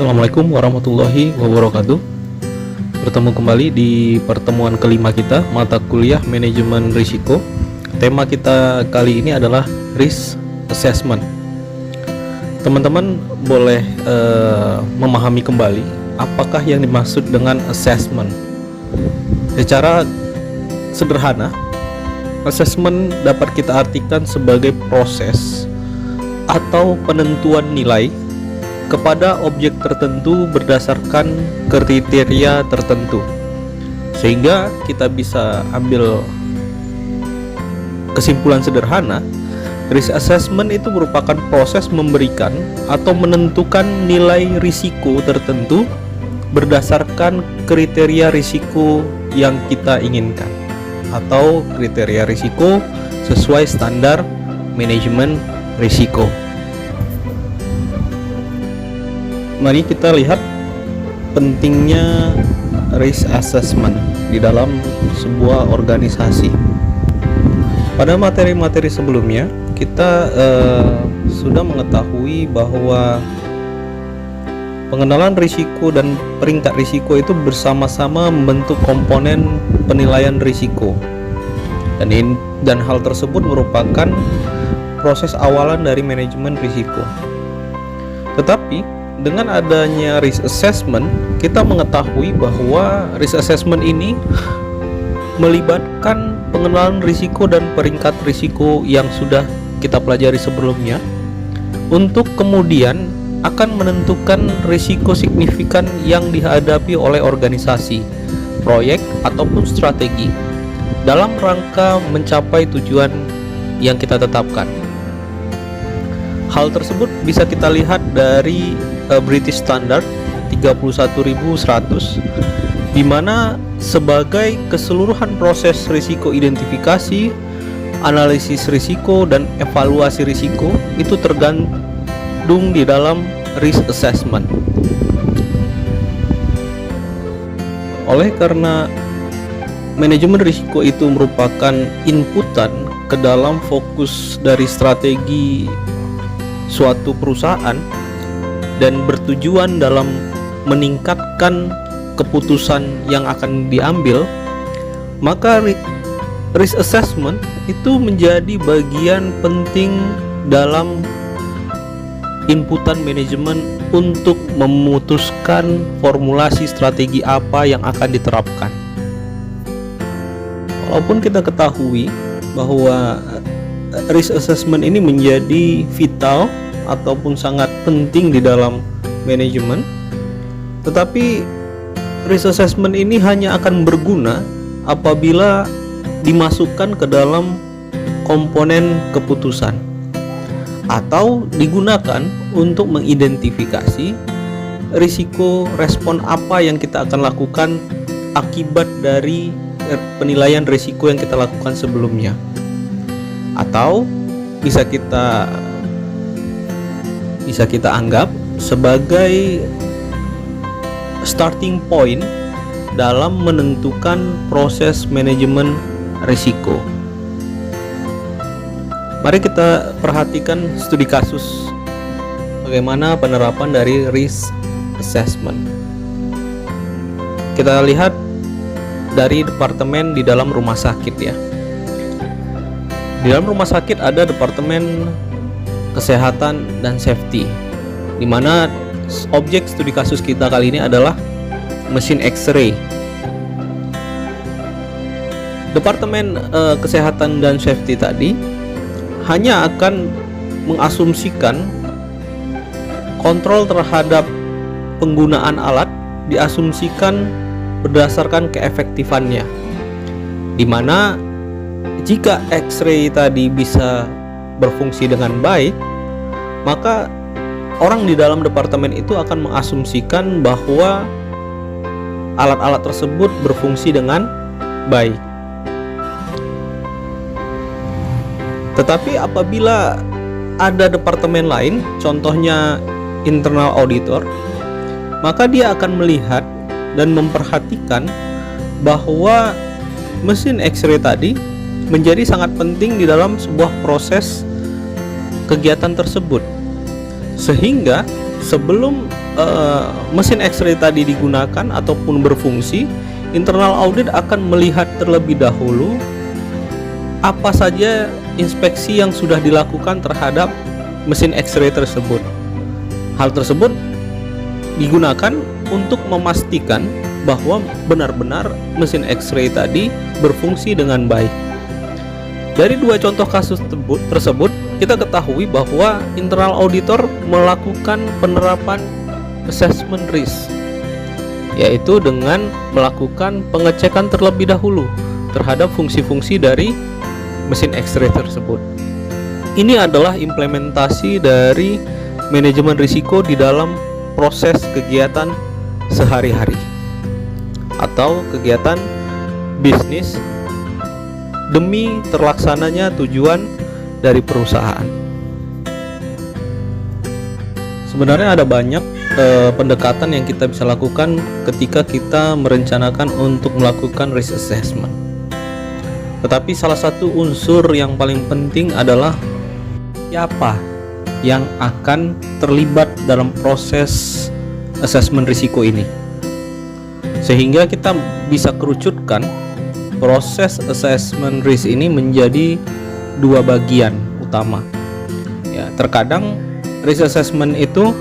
Assalamualaikum warahmatullahi wabarakatuh. Bertemu kembali di pertemuan kelima kita, mata kuliah manajemen risiko. Tema kita kali ini adalah risk assessment. Teman-teman boleh memahami kembali apakah yang dimaksud dengan assessment. Secara sederhana, assessment dapat kita artikan sebagai proses atau penentuan nilai kepada objek tertentu berdasarkan kriteria tertentu, sehingga kita bisa ambil kesimpulan sederhana, risk assessment itu merupakan proses memberikan atau menentukan nilai risiko tertentu berdasarkan kriteria risiko yang kita inginkan atau kriteria risiko sesuai standar manajemen risiko. Mari kita lihat pentingnya risk assessment di dalam sebuah organisasi. Pada materi-materi sebelumnya kita sudah mengetahui bahwa pengenalan risiko dan peringkat risiko itu bersama-sama membentuk komponen penilaian risiko, dan hal tersebut merupakan proses awalan dari manajemen risiko. Tetapi dengan adanya risk assessment, kita mengetahui bahwa risk assessment ini melibatkan pengenalan risiko dan peringkat risiko yang sudah kita pelajari sebelumnya, untuk kemudian akan menentukan risiko signifikan yang dihadapi oleh organisasi, proyek, ataupun strategi dalam rangka mencapai tujuan yang kita tetapkan. Hal tersebut bisa kita lihat dari British Standard 31100, di mana sebagai keseluruhan proses risiko identifikasi, analisis risiko, dan evaluasi risiko itu tergandung di dalam risk assessment. Oleh karena manajemen risiko itu merupakan inputan ke dalam fokus dari strategi suatu perusahaan dan bertujuan dalam meningkatkan keputusan yang akan diambil, maka risk assessment itu menjadi bagian penting dalam inputan manajemen untuk memutuskan formulasi strategi apa yang akan diterapkan. Walaupun kita ketahui bahwa risk assessment ini menjadi vital ataupun sangat penting di dalam manajemen, tetapi risk assessment ini hanya akan berguna apabila dimasukkan ke dalam komponen keputusan atau digunakan untuk mengidentifikasi risiko respon apa yang kita akan lakukan akibat dari penilaian risiko yang kita lakukan sebelumnya, atau bisa kita anggap sebagai starting point dalam menentukan proses manajemen risiko. Mari kita perhatikan studi kasus bagaimana penerapan dari risk assessment. Kita lihat dari departemen di dalam rumah sakit ya. Di dalam rumah sakit ada departemen kesehatan dan safety, di mana objek studi kasus kita kali ini adalah mesin X-ray. Departemen kesehatan dan safety tadi hanya akan mengasumsikan kontrol terhadap penggunaan alat diasumsikan berdasarkan keefektifannya, di mana jika X-ray tadi bisa berfungsi dengan baik, maka orang di dalam departemen itu akan mengasumsikan bahwa alat-alat tersebut berfungsi dengan baik. Tetapi apabila ada departemen lain, contohnya internal auditor, maka dia akan melihat dan memperhatikan bahwa mesin X-ray tadi menjadi sangat penting di dalam sebuah proses kegiatan tersebut, sehingga sebelum mesin X-ray tadi digunakan ataupun berfungsi, internal audit akan melihat terlebih dahulu apa saja inspeksi yang sudah dilakukan terhadap mesin X-ray tersebut. Hal tersebut digunakan untuk memastikan bahwa benar-benar mesin X-ray tadi berfungsi dengan baik. Dari dua contoh kasus tersebut, kita ketahui bahwa internal auditor melakukan penerapan assessment risk, yaitu dengan melakukan pengecekan terlebih dahulu terhadap fungsi-fungsi dari mesin X-ray tersebut. Ini adalah implementasi dari manajemen risiko di dalam proses kegiatan sehari-hari atau kegiatan bisnis demi terlaksananya tujuan dari perusahaan. Sebenarnya ada banyak pendekatan yang kita bisa lakukan ketika kita merencanakan untuk melakukan risk assessment. Tetapi salah satu unsur yang paling penting adalah siapa yang akan terlibat dalam proses assessment risiko ini. Sehingga kita bisa kerucutkan proses assessment risk ini menjadi dua bagian utama. Ya, terkadang risk assessment itu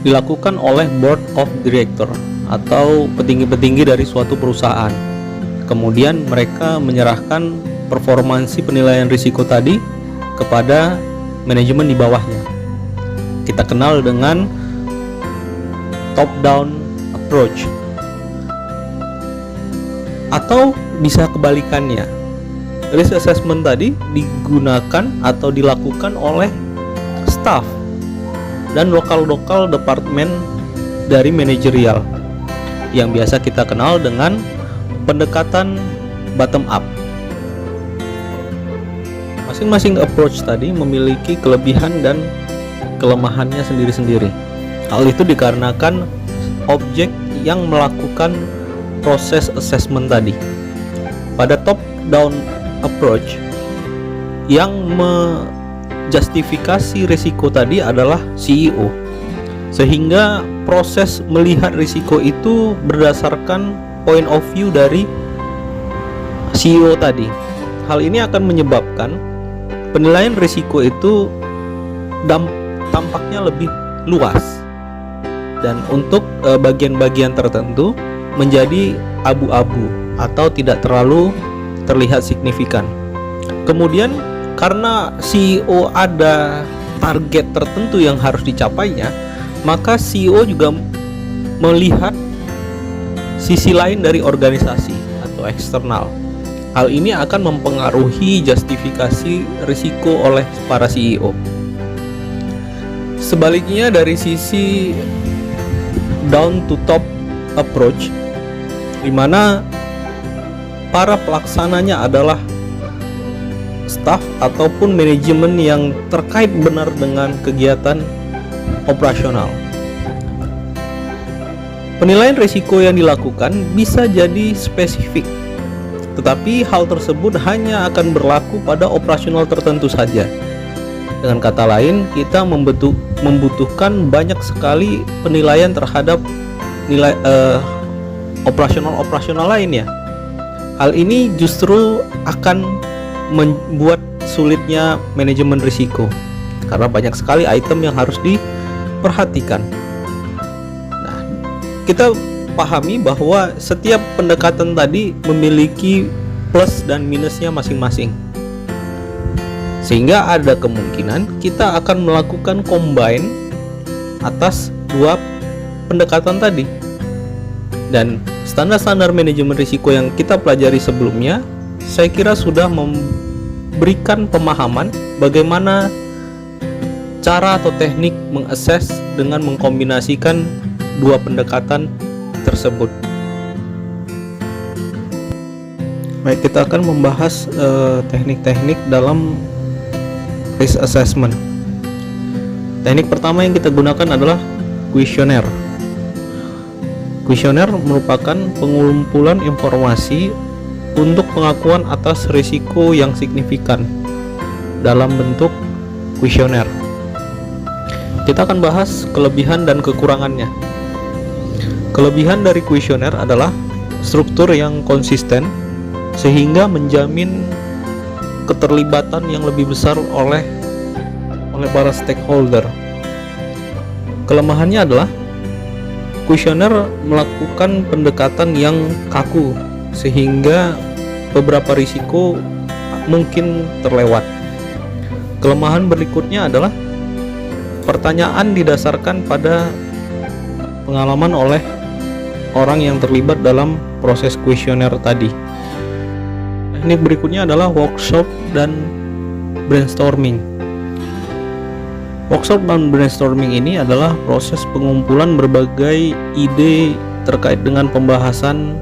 dilakukan oleh board of director atau petinggi-petinggi dari suatu perusahaan. Kemudian mereka menyerahkan performansi penilaian risiko tadi kepada manajemen di bawahnya. Kita kenal dengan top down approach. Atau bisa kebalikannya, risk assessment tadi digunakan atau dilakukan oleh staff dan lokal departemen dari manajerial yang biasa kita kenal dengan pendekatan bottom up. Masing-masing approach tadi memiliki kelebihan dan kelemahannya sendiri-sendiri. Hal itu dikarenakan objek yang melakukan proses assessment tadi. Pada top down approach, yang menjustifikasi risiko tadi adalah CEO, sehingga proses melihat risiko itu berdasarkan point of view dari CEO tadi. Hal ini akan menyebabkan penilaian risiko itu tampaknya lebih luas, dan untuk bagian-bagian tertentu menjadi abu-abu atau tidak terlalu terlihat signifikan. Kemudian karena CEO ada target tertentu yang harus dicapainya, maka CEO juga melihat sisi lain dari organisasi atau eksternal. Hal ini akan mempengaruhi justifikasi risiko oleh para CEO. Sebaliknya, dari sisi down to top approach, di mana para pelaksananya adalah staf ataupun manajemen yang terkait benar dengan kegiatan operasional. Penilaian risiko yang dilakukan bisa jadi spesifik, tetapi hal tersebut hanya akan berlaku pada operasional tertentu saja. Dengan kata lain, kita membutuhkan banyak sekali penilaian terhadap nilai operasional lainnya. Hal ini justru akan membuat sulitnya manajemen risiko karena banyak sekali item yang harus diperhatikan. Nah, kita pahami bahwa setiap pendekatan tadi memiliki plus dan minusnya masing-masing, sehingga ada kemungkinan kita akan melakukan combine atas dua pendekatan tadi. Dan standar-standar manajemen risiko yang kita pelajari sebelumnya, saya kira sudah memberikan pemahaman bagaimana cara atau teknik mengakses dengan mengkombinasikan dua pendekatan tersebut. Baik, kita akan membahas teknik-teknik dalam risk assessment. Teknik pertama yang kita gunakan adalah kuesioner. Kuesioner merupakan pengumpulan informasi untuk pengakuan atas risiko yang signifikan dalam bentuk kuesioner. Kita akan bahas kelebihan dan kekurangannya. Kelebihan dari kuesioner adalah struktur yang konsisten sehingga menjamin keterlibatan yang lebih besar oleh para stakeholder. Kelemahannya adalah kuesioner melakukan pendekatan yang kaku sehingga beberapa risiko mungkin terlewat. Kelemahan berikutnya adalah pertanyaan didasarkan pada pengalaman oleh orang yang terlibat dalam proses kuesioner tadi. Teknik berikutnya adalah workshop dan brainstorming. Workshop dan brainstorming ini adalah proses pengumpulan berbagai ide terkait dengan pembahasan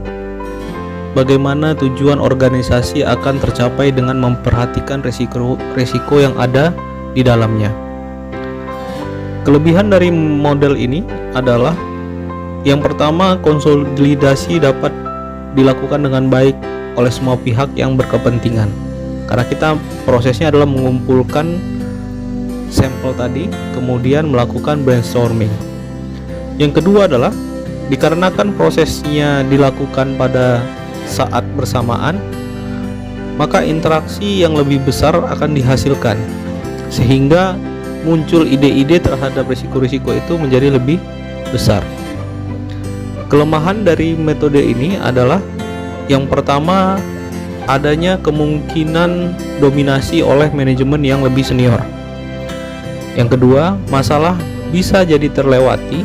bagaimana tujuan organisasi akan tercapai dengan memperhatikan risiko yang ada di dalamnya. Kelebihan dari model ini adalah yang pertama, konsolidasi dapat dilakukan dengan baik oleh semua pihak yang berkepentingan. Karena prosesnya adalah mengumpulkan sampel tadi, kemudian melakukan brainstorming. Yang kedua adalah dikarenakan prosesnya dilakukan pada saat bersamaan, maka interaksi yang lebih besar akan dihasilkan sehingga muncul ide-ide terhadap risiko-risiko itu menjadi lebih besar. Kelemahan dari metode ini adalah yang pertama, adanya kemungkinan dominasi oleh manajemen yang lebih senior. Yang kedua, masalah bisa jadi terlewati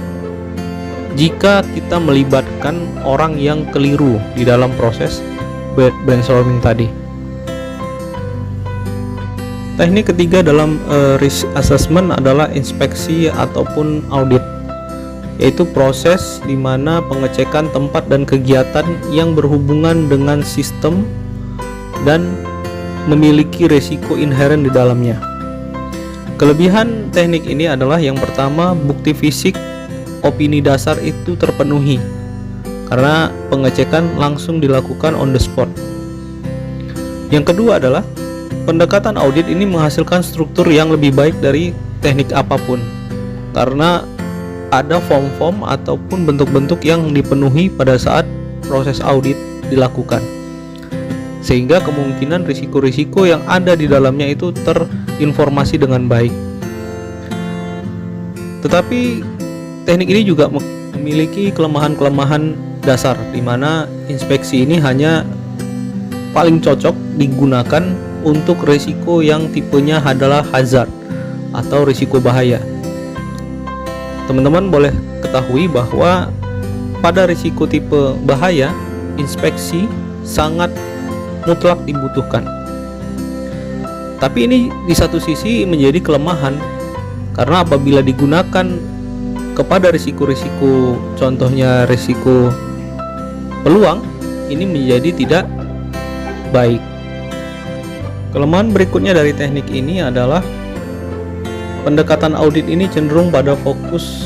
jika kita melibatkan orang yang keliru di dalam proses brainstorming tadi. Teknik ketiga dalam risk assessment adalah inspeksi ataupun audit, yaitu proses di mana pengecekan tempat dan kegiatan yang berhubungan dengan sistem dan memiliki risiko inheren di dalamnya. Kelebihan teknik ini adalah yang pertama, bukti fisik opini dasar itu terpenuhi karena pengecekan langsung dilakukan on the spot. Yang kedua adalah pendekatan audit ini menghasilkan struktur yang lebih baik dari teknik apapun karena ada form-form ataupun bentuk-bentuk yang dipenuhi pada saat proses audit dilakukan, sehingga kemungkinan risiko-risiko yang ada di dalamnya itu terinformasi dengan baik. Tetapi teknik ini juga memiliki kelemahan-kelemahan dasar, di mana inspeksi ini hanya paling cocok digunakan untuk risiko yang tipenya adalah hazard atau risiko bahaya. Teman-teman boleh ketahui bahwa pada risiko tipe bahaya, inspeksi sangat mutlak dibutuhkan. Tapi ini di satu sisi menjadi kelemahan, karena apabila digunakan kepada risiko-risiko, contohnya risiko peluang, ini menjadi tidak baik. Kelemahan berikutnya dari teknik ini adalah pendekatan audit ini cenderung pada fokus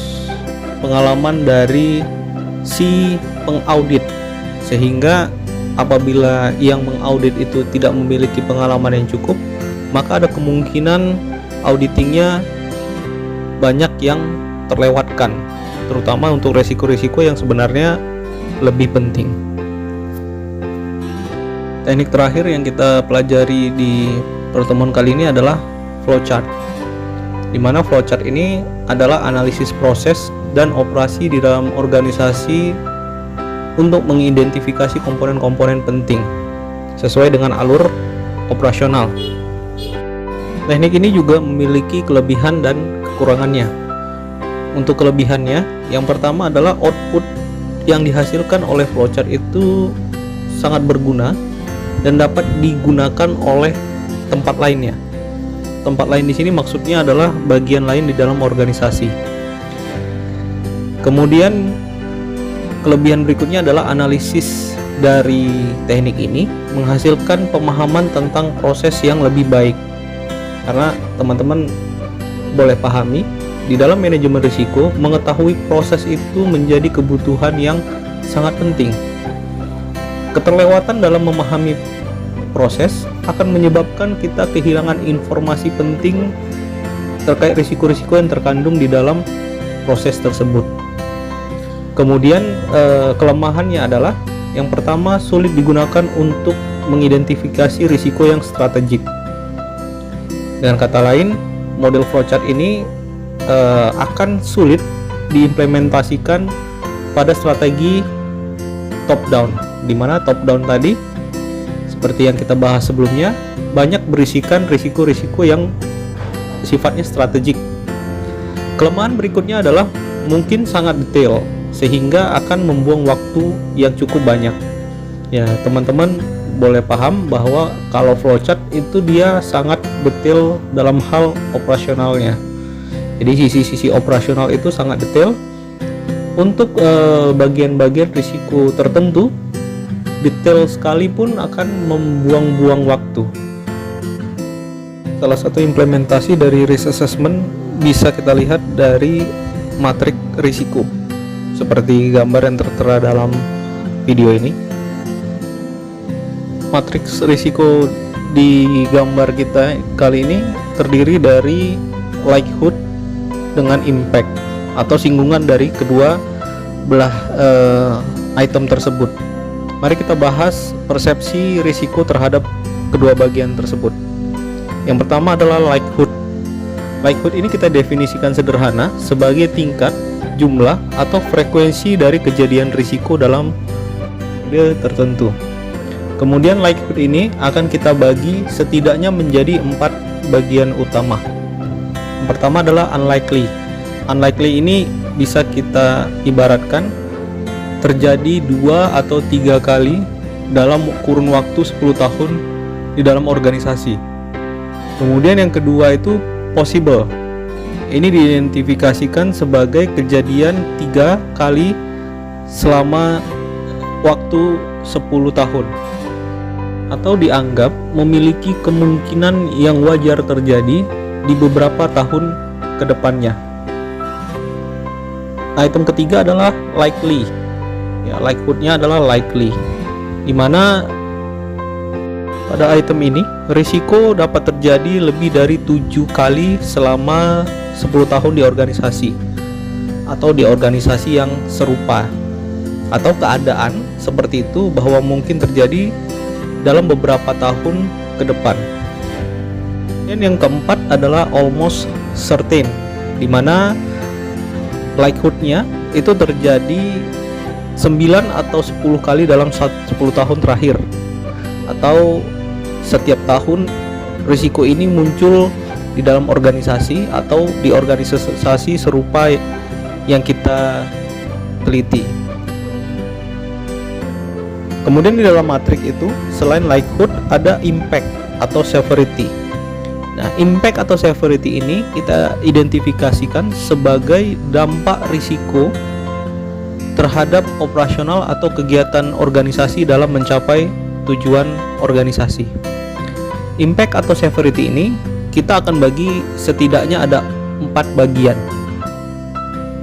pengalaman dari si pengaudit, sehingga apabila yang mengaudit itu tidak memiliki pengalaman yang cukup, maka ada kemungkinan auditingnya banyak yang terlewatkan, terutama untuk risiko-risiko yang sebenarnya lebih penting. Teknik terakhir yang kita pelajari di pertemuan kali ini adalah flowchart, di mana flowchart ini adalah analisis proses dan operasi di dalam organisasi untuk mengidentifikasi komponen-komponen penting sesuai dengan alur operasional. Teknik ini juga memiliki kelebihan dan kekurangannya. Untuk kelebihannya, yang pertama adalah output yang dihasilkan oleh flowchart itu sangat berguna dan dapat digunakan oleh tempat lainnya. Tempat lain di sini maksudnya adalah bagian lain di dalam organisasi. Kemudian kelebihan berikutnya adalah analisis dari teknik ini menghasilkan pemahaman tentang proses yang lebih baik. Karena teman-teman boleh pahami, di dalam manajemen risiko, mengetahui proses itu menjadi kebutuhan yang sangat penting. Keterlewatan dalam memahami proses akan menyebabkan kita kehilangan informasi penting terkait risiko-risiko yang terkandung di dalam proses tersebut. Kemudian kelemahannya adalah yang pertama, sulit digunakan untuk mengidentifikasi risiko yang strategik. Dengan kata lain, model flowchart ini akan sulit diimplementasikan pada strategi top down, di mana top down tadi seperti yang kita bahas sebelumnya banyak berisikan risiko-risiko yang sifatnya strategik. Kelemahan berikutnya adalah mungkin sangat detail sehingga akan membuang waktu yang cukup banyak. Ya, teman-teman boleh paham bahwa kalau flowchart itu dia sangat detail dalam hal operasionalnya. Jadi sisi-sisi operasional itu sangat detail. Untuk bagian-bagian risiko tertentu, detail sekalipun akan membuang-buang waktu. Salah satu implementasi dari risk assessment bisa kita lihat dari matriks risiko seperti gambar yang tertera dalam video ini. Matriks risiko di gambar kita kali ini terdiri dari likelihood dengan impact atau singgungan dari kedua belah item tersebut. Mari kita bahas persepsi risiko terhadap kedua bagian tersebut. Yang pertama adalah likelihood. Likelihood ini kita definisikan sederhana sebagai tingkat, jumlah, atau frekuensi dari kejadian risiko dalam periode tertentu. Kemudian likelihood ini akan kita bagi setidaknya menjadi 4 bagian utama. Yang pertama adalah unlikely. Unlikely ini bisa kita ibaratkan terjadi 2 atau 3 kali dalam kurun waktu 10 tahun di dalam organisasi. Kemudian yang kedua itu possible. Ini diidentifikasikan sebagai kejadian 3 kali selama waktu 10 tahun, atau dianggap memiliki kemungkinan yang wajar terjadi di beberapa tahun ke depannya. Item ketiga adalah likely. Ya, likelihood-nya adalah likely, di mana pada item ini risiko dapat terjadi lebih dari 7 kali selama 10 tahun di organisasi atau di organisasi yang serupa, atau keadaan seperti itu bahwa mungkin terjadi dalam beberapa tahun ke depan. Dan yang keempat adalah almost certain, di mana likelihood-nya itu terjadi 9 atau 10 kali dalam 10 tahun terakhir, atau setiap tahun risiko ini muncul di dalam organisasi atau di organisasi serupa yang kita teliti. Kemudian di dalam matriks itu selain likelihood ada impact atau severity. Nah, impact atau severity ini kita identifikasikan sebagai dampak risiko terhadap operasional atau kegiatan organisasi dalam mencapai tujuan organisasi. Impact atau severity ini kita akan bagi setidaknya ada 4 bagian.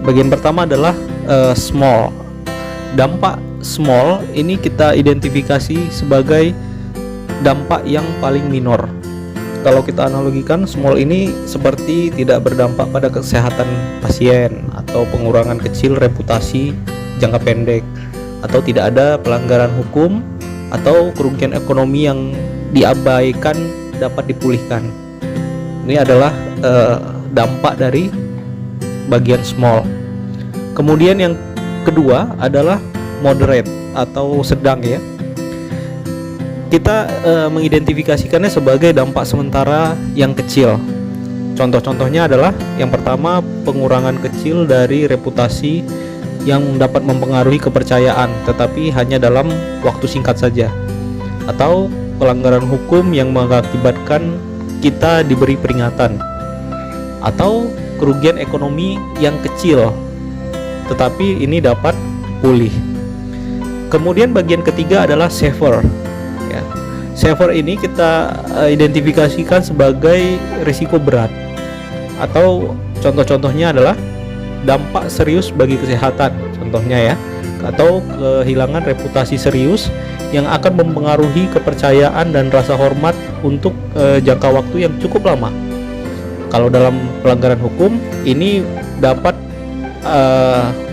Bagian pertama adalah small. Dampak small ini kita identifikasi sebagai dampak yang paling minor. Kalau kita analogikan, small ini seperti tidak berdampak pada kesehatan pasien, atau pengurangan kecil reputasi jangka pendek, atau tidak ada pelanggaran hukum, atau kerugian ekonomi yang diabaikan dapat dipulihkan. Ini adalah dampak dari bagian small. Kemudian yang kedua adalah moderate atau sedang, ya. Kita mengidentifikasikannya sebagai dampak sementara yang kecil. Contoh-contohnya adalah yang pertama, pengurangan kecil dari reputasi yang dapat mempengaruhi kepercayaan tetapi hanya dalam waktu singkat saja, atau pelanggaran hukum yang mengakibatkan kita diberi peringatan, atau kerugian ekonomi yang kecil tetapi ini dapat pulih. Kemudian bagian ketiga adalah severe, ya. Severe ini kita identifikasikan sebagai risiko berat, atau contoh-contohnya adalah dampak serius bagi kesehatan, contohnya ya, atau kehilangan reputasi serius yang akan mempengaruhi kepercayaan dan rasa hormat untuk jangka waktu yang cukup lama. Kalau dalam pelanggaran hukum ini dapat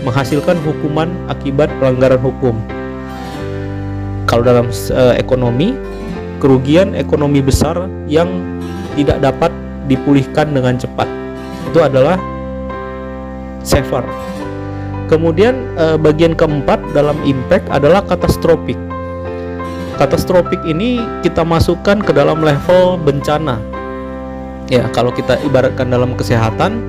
menghasilkan hukuman akibat pelanggaran hukum. Kalau dalam ekonomi, kerugian ekonomi besar yang tidak dapat dipulihkan dengan cepat, itu adalah severe. Kemudian bagian keempat dalam impact adalah katastrofik. Katastrofik ini kita masukkan ke dalam level bencana. Ya, kalau kita ibaratkan dalam kesehatan,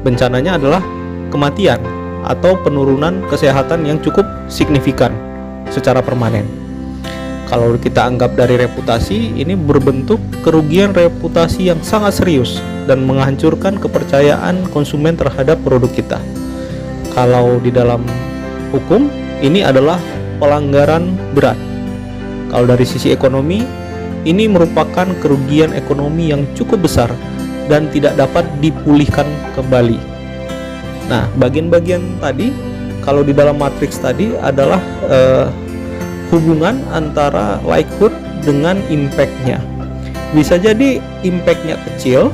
bencananya adalah kematian atau penurunan kesehatan yang cukup signifikan secara permanen. Kalau kita anggap dari reputasi, ini berbentuk kerugian reputasi yang sangat serius dan menghancurkan kepercayaan konsumen terhadap produk kita. Kalau di dalam hukum, ini adalah pelanggaran berat. Kalau dari sisi ekonomi, ini merupakan kerugian ekonomi yang cukup besar dan tidak dapat dipulihkan kembali. Nah, bagian-bagian tadi, kalau di dalam matriks tadi adalah hubungan antara likelihood dengan impact-nya. Bisa jadi impact-nya kecil,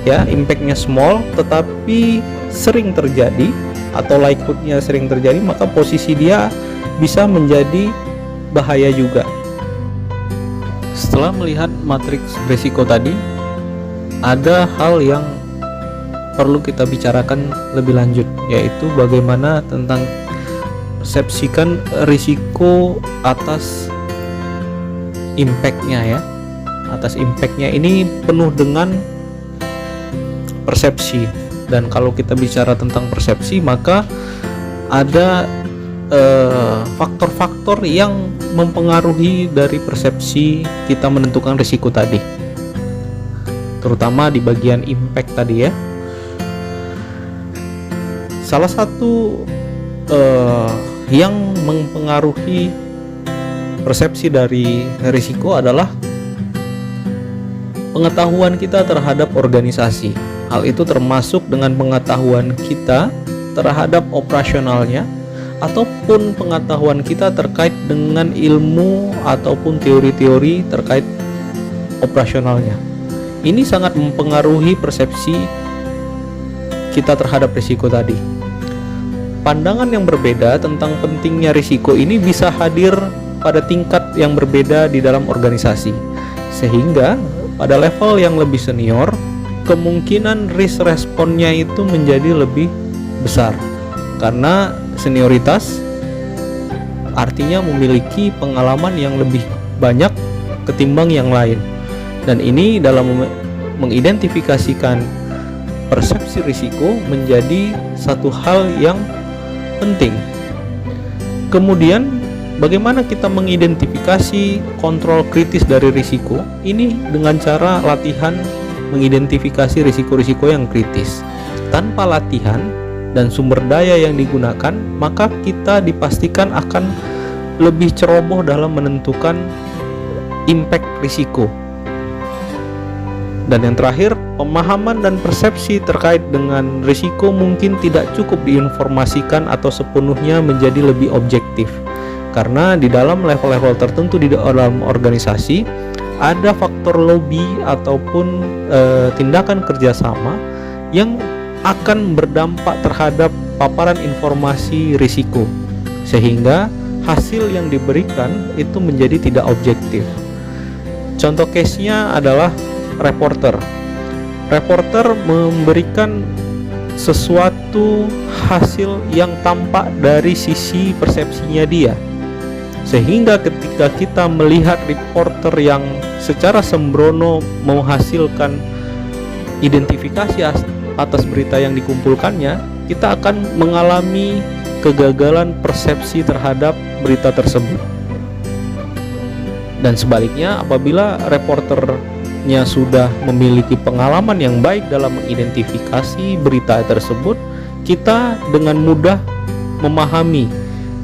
ya, impact-nya small, tetapi sering terjadi atau likelihood-nya sering terjadi, maka posisi dia bisa menjadi bahaya juga. Setelah melihat matriks risiko tadi, ada hal yang perlu kita bicarakan lebih lanjut, yaitu bagaimana tentang persepsikan risiko atas impact-nya, ya. Atas impact-nya ini penuh dengan persepsi, dan kalau kita bicara tentang persepsi, maka ada faktor-faktor yang mempengaruhi dari persepsi kita menentukan risiko tadi, terutama di bagian impact tadi, ya. Salah satu yang mempengaruhi persepsi dari risiko adalah pengetahuan kita terhadap organisasi. Hal itu termasuk dengan pengetahuan kita terhadap operasionalnya, ataupun pengetahuan kita terkait dengan ilmu ataupun teori-teori terkait operasionalnya. Ini sangat mempengaruhi persepsi kita terhadap risiko tadi. Pandangan yang berbeda tentang pentingnya risiko ini bisa hadir pada tingkat yang berbeda di dalam organisasi, sehingga pada level yang lebih senior, kemungkinan risk responnya itu menjadi lebih besar, karena senioritas artinya memiliki pengalaman yang lebih banyak ketimbang yang lain, dan ini dalam mengidentifikasikan persepsi risiko menjadi satu hal yang penting. Kemudian, bagaimana kita mengidentifikasi kontrol kritis dari risiko? Ini dengan cara latihan mengidentifikasi risiko-risiko yang kritis. Tanpa latihan dan sumber daya yang digunakan, maka kita dipastikan akan lebih ceroboh dalam menentukan impact risiko. Dan yang terakhir, pemahaman dan persepsi terkait dengan risiko mungkin tidak cukup diinformasikan atau sepenuhnya menjadi lebih objektif, karena di dalam level-level tertentu di dalam organisasi ada faktor lobby ataupun tindakan kerjasama yang akan berdampak terhadap paparan informasi risiko, sehingga hasil yang diberikan itu menjadi tidak objektif. Contoh case-nya adalah reporter. Reporter memberikan sesuatu hasil yang tampak dari sisi persepsinya dia, sehingga ketika kita melihat reporter yang secara sembrono menghasilkan identifikasi atas berita yang dikumpulkannya, kita akan mengalami kegagalan persepsi terhadap berita tersebut. Dan sebaliknya, apabila reporternya sudah memiliki pengalaman yang baik dalam mengidentifikasi berita tersebut, kita dengan mudah memahami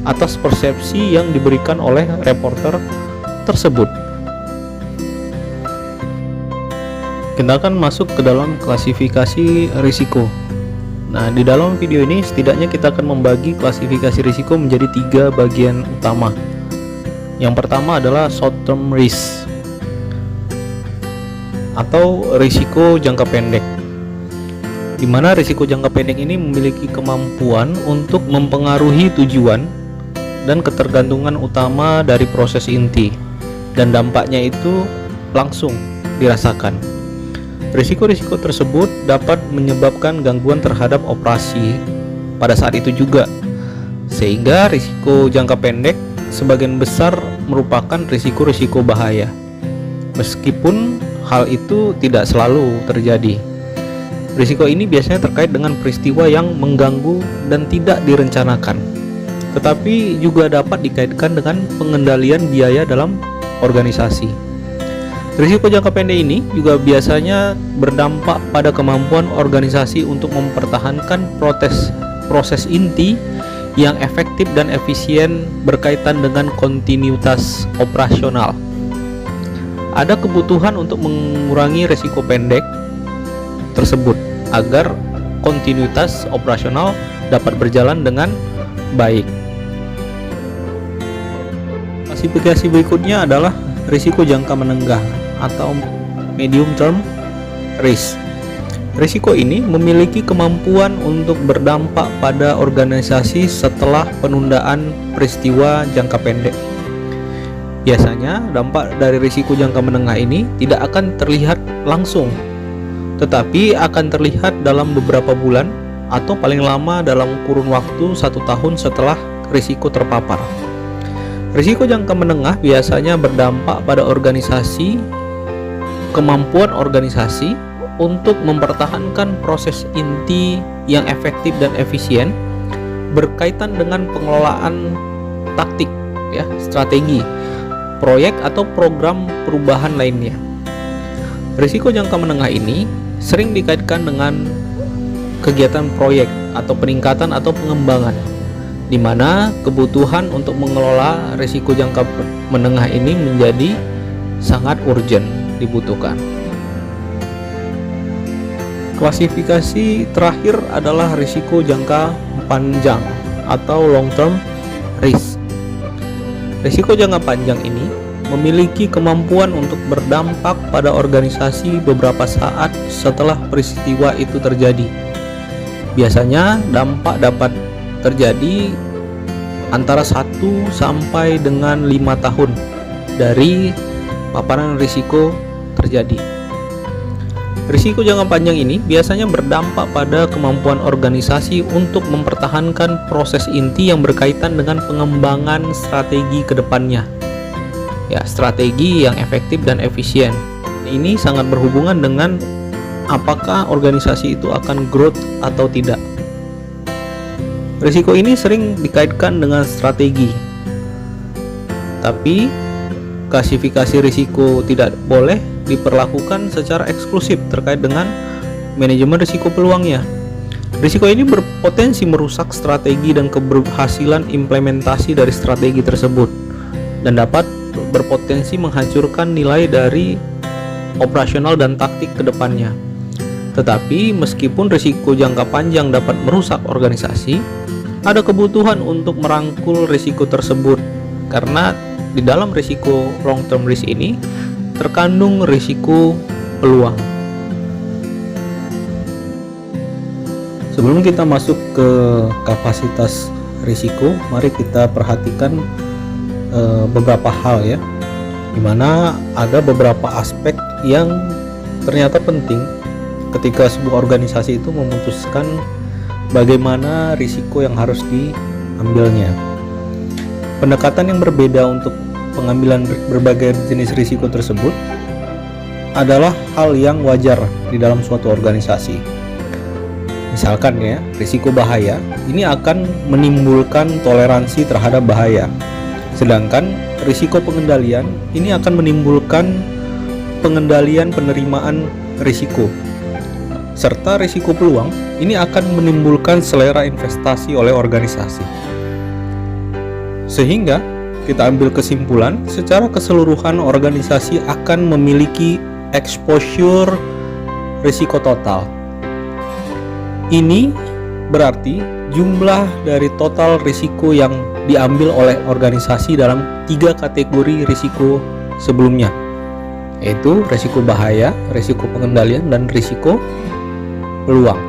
atas persepsi yang diberikan oleh reporter tersebut. Kita akan masuk ke dalam klasifikasi risiko. Nah, di dalam video ini setidaknya kita akan membagi klasifikasi risiko menjadi 3 bagian utama. Yang pertama adalah short term risk. atau risiko jangka pendek, di mana risiko jangka pendek ini memiliki kemampuan untuk mempengaruhi tujuan dan ketergantungan utama dari proses inti, dan dampaknya itu langsung dirasakan. Risiko-risiko tersebut dapat menyebabkan gangguan terhadap operasi pada saat itu juga, sehingga risiko jangka pendek sebagian besar merupakan risiko-risiko bahaya, meskipun hal itu tidak selalu terjadi. Risiko ini biasanya terkait dengan peristiwa yang mengganggu dan tidak direncanakan, tetapi juga dapat dikaitkan dengan pengendalian biaya dalam organisasi. Risiko jangka pendek ini juga biasanya berdampak pada kemampuan organisasi untuk mempertahankan proses inti yang efektif dan efisien berkaitan dengan kontinuitas operasional. Ada kebutuhan untuk mengurangi risiko pendek tersebut agar kontinuitas operasional dapat berjalan dengan baik. Klasifikasi berikutnya adalah risiko jangka menengah atau medium term risk. Risiko ini memiliki kemampuan untuk berdampak pada organisasi setelah penundaan peristiwa jangka pendek. Biasanya dampak dari risiko jangka menengah ini tidak akan terlihat langsung, tetapi akan terlihat dalam beberapa bulan atau paling lama dalam kurun waktu 1 tahun setelah risiko terpapar. Risiko jangka menengah biasanya berdampak pada kemampuan organisasi untuk mempertahankan proses inti yang efektif dan efisien berkaitan dengan pengelolaan taktik, strategi, proyek atau program perubahan lainnya. Risiko jangka menengah ini sering dikaitkan dengan kegiatan proyek atau peningkatan atau pengembangan, di mana kebutuhan untuk mengelola risiko jangka menengah ini menjadi sangat urgent dibutuhkan. Klasifikasi terakhir adalah risiko jangka panjang atau long term risk. Risiko jangka panjang ini memiliki kemampuan untuk berdampak pada organisasi beberapa saat setelah peristiwa itu terjadi. Biasanya dampak dapat terjadi antara 1 sampai dengan 5 tahun dari paparan risiko terjadi. Risiko jangka panjang ini biasanya berdampak pada kemampuan organisasi untuk mempertahankan proses inti yang berkaitan dengan pengembangan strategi ke depannya. Strategi yang efektif dan efisien. Ini sangat berhubungan dengan apakah organisasi itu akan growth atau tidak. Risiko ini sering dikaitkan dengan strategi, tapi klasifikasi risiko tidak boleh diperlakukan secara eksklusif terkait dengan manajemen risiko peluangnya. Risiko ini berpotensi merusak strategi dan keberhasilan implementasi dari strategi tersebut, dan dapat berpotensi menghancurkan nilai dari operasional dan taktik ke depannya. Tetapi meskipun risiko jangka panjang dapat merusak organisasi, ada kebutuhan untuk merangkul risiko tersebut, karena di dalam risiko long term risk ini terkandung risiko peluang. Sebelum kita masuk ke kapasitas risiko, mari kita perhatikan beberapa hal di mana ada beberapa aspek yang ternyata penting ketika sebuah organisasi itu memutuskan bagaimana risiko yang harus diambilnya. Pendekatan yang berbeda untuk pengambilan berbagai jenis risiko tersebut adalah hal yang wajar di dalam suatu organisasi. Misalkan risiko bahaya ini akan menimbulkan toleransi terhadap bahaya. Sedangkan risiko pengendalian ini akan menimbulkan pengendalian penerimaan risiko. Serta risiko peluang ini akan menimbulkan selera investasi oleh organisasi. Sehingga kita ambil kesimpulan secara keseluruhan organisasi akan memiliki exposure risiko total. Ini berarti jumlah dari total risiko yang diambil oleh organisasi dalam 3 kategori risiko sebelumnya, yaitu risiko bahaya, risiko pengendalian, dan risiko peluang.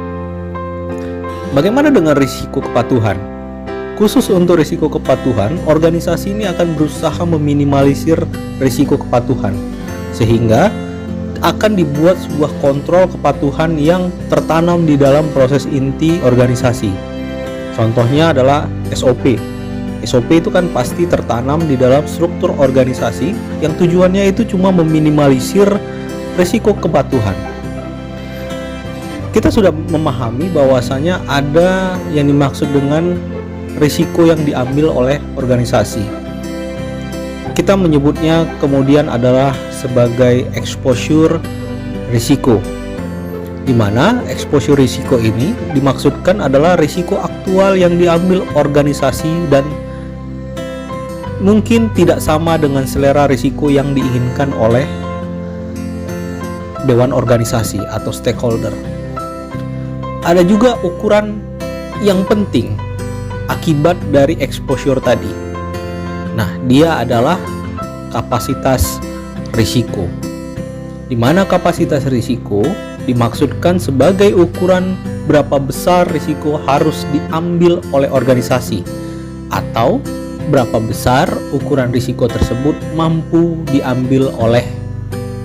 Bagaimana dengan risiko kepatuhan? Khusus untuk risiko kepatuhan, organisasi ini akan berusaha meminimalisir risiko kepatuhan, sehingga akan dibuat sebuah kontrol kepatuhan yang tertanam di dalam proses inti organisasi. Contohnya adalah SOP. SOP itu kan pasti tertanam di dalam struktur organisasi yang tujuannya itu cuma meminimalisir risiko kepatuhan. Kita sudah memahami bahwasanya ada yang dimaksud dengan risiko yang diambil oleh organisasi. Kita menyebutnya kemudian adalah sebagai exposure risiko, di mana exposure risiko ini dimaksudkan adalah risiko aktual yang diambil organisasi dan mungkin tidak sama dengan selera risiko yang diinginkan oleh dewan organisasi atau stakeholder. Ada juga ukuran yang penting akibat dari exposure tadi. Nah, dia adalah kapasitas risiko, di mana kapasitas risiko dimaksudkan sebagai ukuran berapa besar risiko harus diambil oleh organisasi, atau berapa besar ukuran risiko tersebut mampu diambil oleh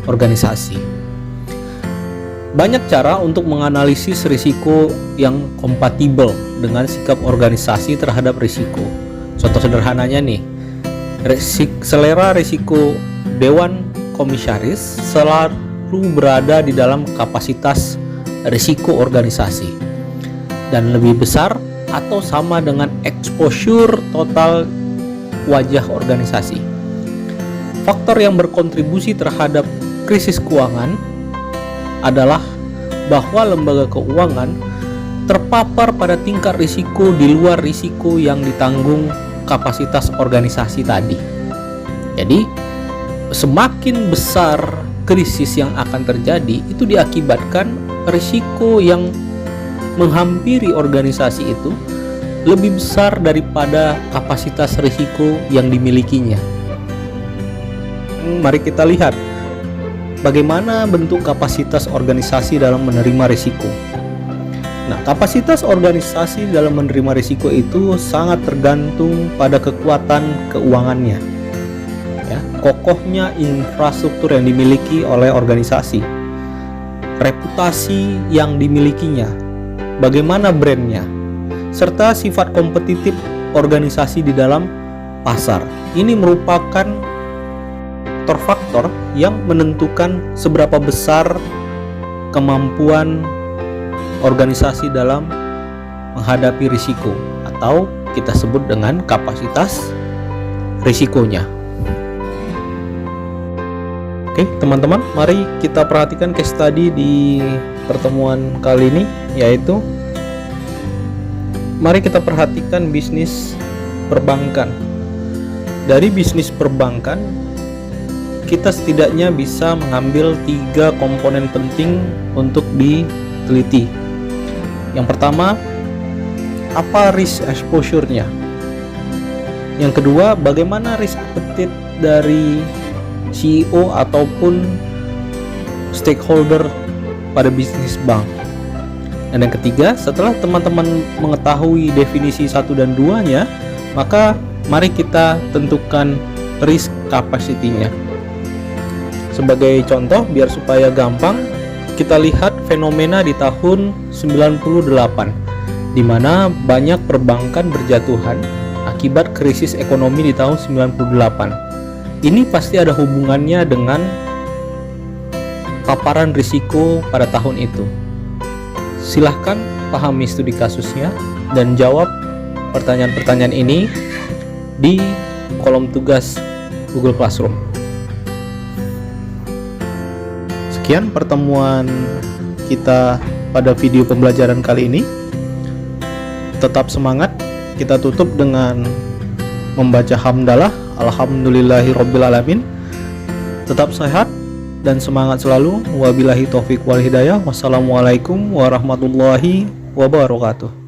organisasi. Banyak cara untuk menganalisis risiko yang kompatibel dengan sikap organisasi terhadap risiko. Contoh sederhananya nih, selera risiko Dewan Komisaris selalu berada di dalam kapasitas risiko organisasi dan lebih besar atau sama dengan exposure total wajah organisasi. Faktor yang berkontribusi terhadap krisis keuangan adalah bahwa lembaga keuangan terpapar pada tingkat risiko di luar risiko yang ditanggung kapasitas organisasi tadi. Jadi, semakin besar krisis yang akan terjadi, itu diakibatkan risiko yang menghampiri organisasi itu lebih besar daripada kapasitas risiko yang dimilikinya. Mari kita lihat bagaimana bentuk kapasitas organisasi dalam menerima risiko. Nah, kapasitas organisasi dalam menerima risiko itu sangat tergantung pada kekuatan keuangannya, ya, kokohnya infrastruktur yang dimiliki oleh organisasi, reputasi yang dimilikinya, bagaimana brandnya, serta sifat kompetitif organisasi di dalam pasar. Ini merupakan faktor yang menentukan seberapa besar kemampuan organisasi dalam menghadapi risiko, atau kita sebut dengan kapasitas risikonya. Oke, teman-teman, mari kita perhatikan case study di pertemuan kali ini, yaitu mari kita perhatikan bisnis perbankan. Dari bisnis perbankan, kita setidaknya bisa mengambil 3 komponen penting untuk diteliti. Yang pertama, apa risk exposure-nya? Yang kedua, bagaimana risk appetite dari CEO ataupun stakeholder pada bisnis bank? Dan yang ketiga, setelah teman-teman mengetahui definisi 1 dan 2-nya, maka mari kita tentukan risk capacity-nya. Sebagai contoh, biar supaya gampang, kita lihat fenomena di tahun 98, di mana banyak perbankan berjatuhan akibat krisis ekonomi di tahun 98. Ini pasti ada hubungannya dengan paparan risiko pada tahun itu. Silahkan pahami studi kasusnya dan jawab pertanyaan-pertanyaan ini di kolom tugas Google Classroom. Sekian pertemuan kita pada video pembelajaran kali ini. Tetap semangat. Kita tutup dengan membaca hamdalah. Alhamdulillahirobbilalamin. Tetap sehat dan semangat selalu. Wabillahi taufik wal hidayah. Wassalamualaikum warahmatullahi wabarakatuh.